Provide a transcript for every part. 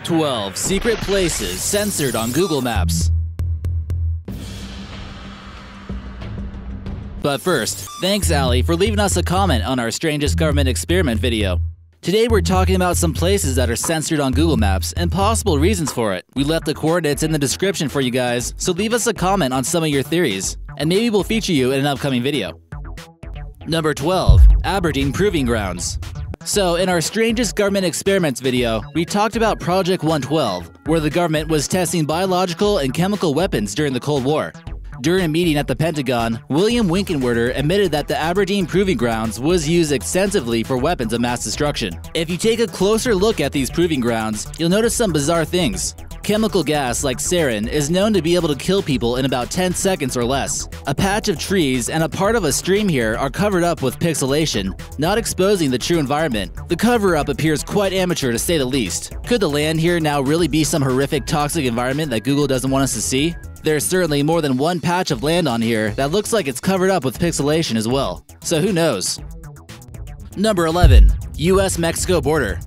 12 secret places censored on Google Maps. But first, thanks Allie for leaving us a comment on our strangest government experiment video. Today we're talking about some places that are censored on Google Maps and possible reasons for it. We left the coordinates in the description for you guys, so leave us a comment on some of your theories, and maybe we'll feature you in an upcoming video. Number 12. Aberdeen Proving Grounds. So, in our strangest government experiments video, we talked about Project 112, where the government was testing biological and chemical weapons during the Cold War. During a meeting at the Pentagon, William Winkenwerder admitted that the Aberdeen Proving Grounds was used extensively for weapons of mass destruction. If you take a closer look at these proving grounds, you'll notice some bizarre things. Chemical gas like sarin is known to be able to kill people in about 10 seconds or less. A patch of trees and a part of a stream here are covered up with pixelation, not exposing the true environment. The cover-up appears quite amateur to say the least. Could the land here now really be some horrific toxic environment that Google doesn't want us to see? There's certainly more than one patch of land on here that looks like it's covered up with pixelation as well. So who knows? Number 11. US-Mexico border.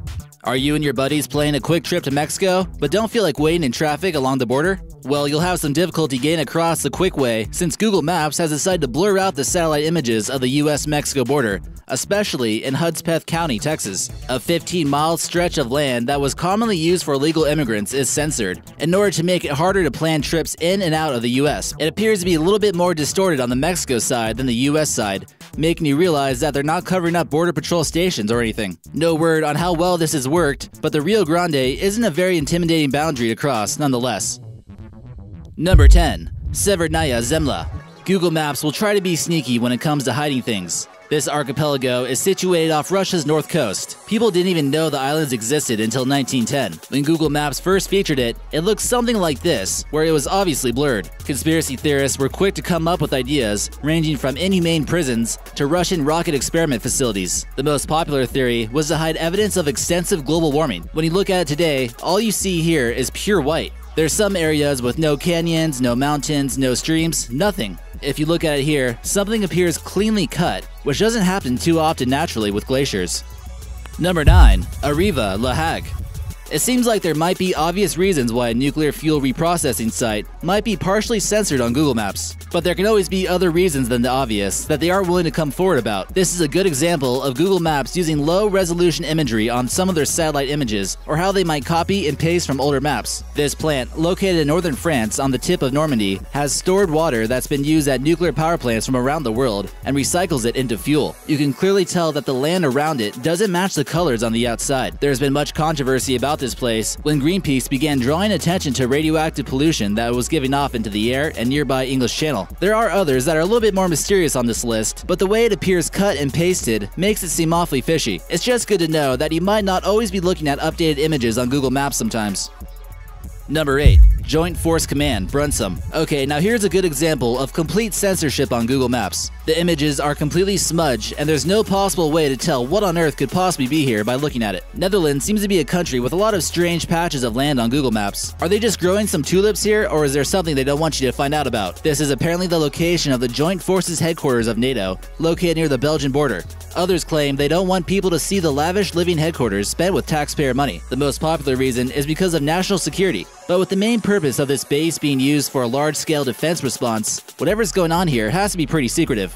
Are you and your buddies planning a quick trip to Mexico, but don't feel like waiting in traffic along the border? Well, you'll have some difficulty getting across the quick way since Google Maps has decided to blur out the satellite images of the US-Mexico border, especially in Hudspeth County, Texas. A 15-mile stretch of land that was commonly used for illegal immigrants is censored in order to make it harder to plan trips in and out of the US. It appears to be a little bit more distorted on the Mexico side than the US side, making you realize that they're not covering up border patrol stations or anything. No word on how well this has worked, but the Rio Grande isn't a very intimidating boundary to cross nonetheless. Number 10. Severnaya Zemlya. Google Maps will try to be sneaky when it comes to hiding things. This archipelago is situated off Russia's north coast. People didn't even know the islands existed until 1910. When Google Maps first featured it, it looked something like this, where it was obviously blurred. Conspiracy theorists were quick to come up with ideas, ranging from inhumane prisons to Russian rocket experiment facilities. The most popular theory was to hide evidence of extensive global warming. When you look at it today, all you see here is pure white. There's some areas with no canyons, no mountains, no streams, nothing. If you look at it here, something appears cleanly cut, which doesn't happen too often naturally with glaciers. Number 9. Arriva La Hague. It seems like there might be obvious reasons why a nuclear fuel reprocessing site might be partially censored on Google Maps, but there can always be other reasons than the obvious that they aren't willing to come forward about. This is a good example of Google Maps using low-resolution imagery on some of their satellite images, or how they might copy and paste from older maps. This plant, located in northern France on the tip of Normandy, has stored water that's been used at nuclear power plants from around the world and recycles it into fuel. You can clearly tell that the land around it doesn't match the colors on the outside. There's been much controversy about this place when Greenpeace began drawing attention to radioactive pollution that was giving off into the air and nearby English Channel. There are others that are a little bit more mysterious on this list, but the way it appears cut and pasted makes it seem awfully fishy. It's just good to know that you might not always be looking at updated images on Google Maps sometimes. Number 8. Joint Force Command, Brunsum. Okay, now here's a good example of complete censorship on Google Maps. The images are completely smudged, and there's no possible way to tell what on earth could possibly be here by looking at it. Netherlands seems to be a country with a lot of strange patches of land on Google Maps. Are they just growing some tulips here, or is there something they don't want you to find out about? This is apparently the location of the Joint Forces headquarters of NATO, located near the Belgian border. Others claim they don't want people to see the lavish living headquarters spent with taxpayer money. The most popular reason is because of national security. But with the main purpose of this base being used for a large-scale defense response, whatever's going on here has to be pretty secretive.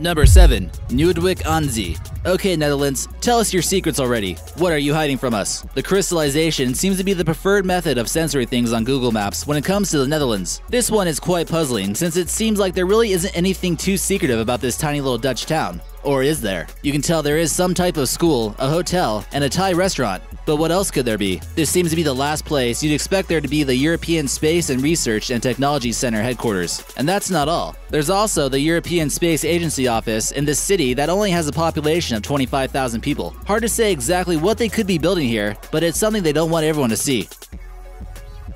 Number 7. Nieuwdijk aan Zee. Okay, Netherlands, tell us your secrets already. What are you hiding from us? The crystallization seems to be the preferred method of censoring things on Google Maps when it comes to the Netherlands. This one is quite puzzling since it seems like there really isn't anything too secretive about this tiny little Dutch town. Or is there? You can tell there is some type of school, a hotel, and a Thai restaurant. But what else could there be? This seems to be the last place you'd expect there to be the European Space and Research and Technology Center headquarters. And that's not all. There's also the European Space Agency office in this city that only has a population of 25,000 people. Hard to say exactly what they could be building here, but it's something they don't want everyone to see.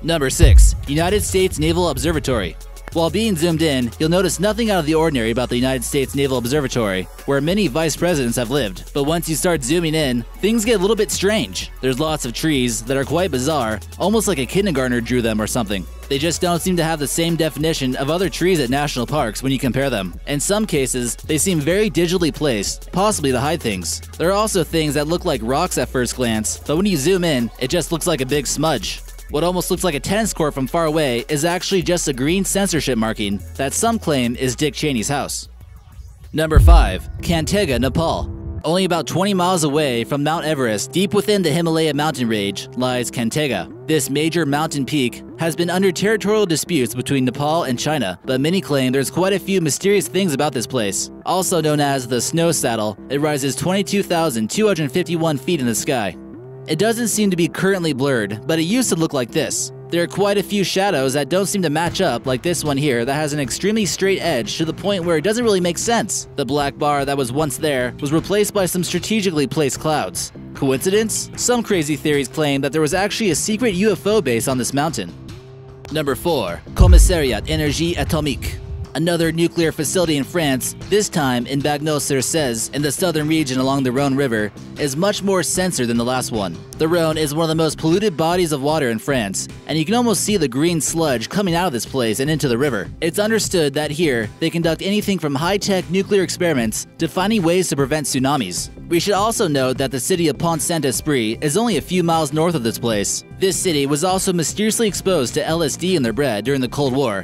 Number 6. United States Naval Observatory. While being zoomed in, you'll notice nothing out of the ordinary about the United States Naval Observatory, where many vice presidents have lived. But once you start zooming in, things get a little bit strange. There's lots of trees that are quite bizarre, almost like a kindergartner drew them or something. They just don't seem to have the same definition of other trees at national parks when you compare them. In some cases, they seem very digitally placed, possibly to hide things. There are also things that look like rocks at first glance, but when you zoom in, it just looks like a big smudge. What almost looks like a tennis court from far away is actually just a green censorship marking that some claim is Dick Cheney's house. Number 5. Kantega, Nepal. Only about 20 miles away from Mount Everest, deep within the Himalaya mountain range, lies Kantega. This major mountain peak has been under territorial disputes between Nepal and China, but many claim there's quite a few mysterious things about this place. Also known as the Snow Saddle, it rises 22,251 feet in the sky. It doesn't seem to be currently blurred, but it used to look like this. There are quite a few shadows that don't seem to match up, like this one here that has an extremely straight edge to the point where it doesn't really make sense. The black bar that was once there was replaced by some strategically placed clouds. Coincidence? Some crazy theories claim that there was actually a secret UFO base on this mountain. Number 4. Commissariat Énergie Atomique. Another nuclear facility in France, this time in Bagnols-sur-Cèze, in the southern region along the Rhone River, is much more censored than the last one. The Rhone is one of the most polluted bodies of water in France, and you can almost see the green sludge coming out of this place and into the river. It's understood that here, they conduct anything from high-tech nuclear experiments to finding ways to prevent tsunamis. We should also note that the city of Pont-Saint-Esprit is only a few miles north of this place. This city was also mysteriously exposed to LSD in their bread during the Cold War.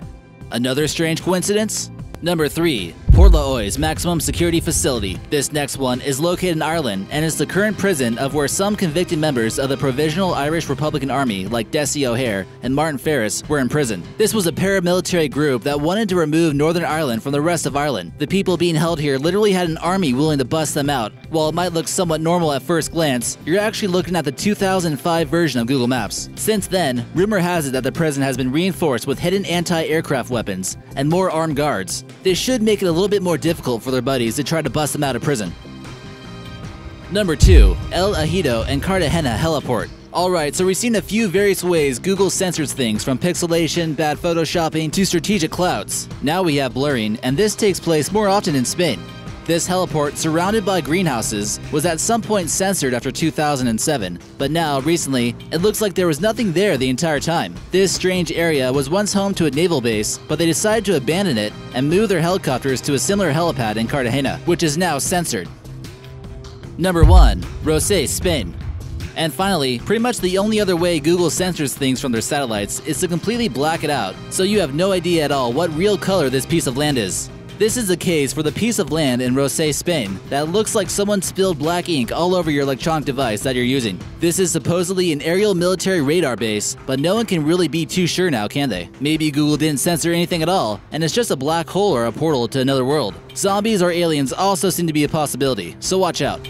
Another strange coincidence? Number 3. Port-la-Oise Maximum Security Facility. This next one is located in Ireland and is the current prison of where some convicted members of the Provisional Irish Republican Army like Dessie O'Hare and Martin Ferris were in prison. This was a paramilitary group that wanted to remove Northern Ireland from the rest of Ireland. The people being held here literally had an army willing to bust them out. While it might look somewhat normal at first glance, you're actually looking at the 2005 version of Google Maps. Since then, rumor has it that the prison has been reinforced with hidden anti-aircraft weapons and more armed guards. This should make it a little bit more difficult for their buddies to try to bust them out of prison. Number 2. El Ejido and Cartagena Heliport. Alright, so we've seen a few various ways Google censors things, from pixelation, bad photoshopping, to strategic clouds. Now we have blurring, and this takes place more often in Spain. This heliport, surrounded by greenhouses, was at some point censored after 2007, but now, recently, it looks like there was nothing there the entire time. This strange area was once home to a naval base, but they decided to abandon it and move their helicopters to a similar helipad in Cartagena, which is now censored. Number 1. Rosés, Spain. And finally, pretty much the only other way Google censors things from their satellites is to completely black it out, so you have no idea at all what real color this piece of land is. This is the case for the piece of land in Rosés, Spain, that looks like someone spilled black ink all over your electronic device that you're using. This is supposedly an aerial military radar base, but no one can really be too sure now, can they? Maybe Google didn't censor anything at all, and it's just a black hole or a portal to another world. Zombies or aliens also seem to be a possibility, so watch out.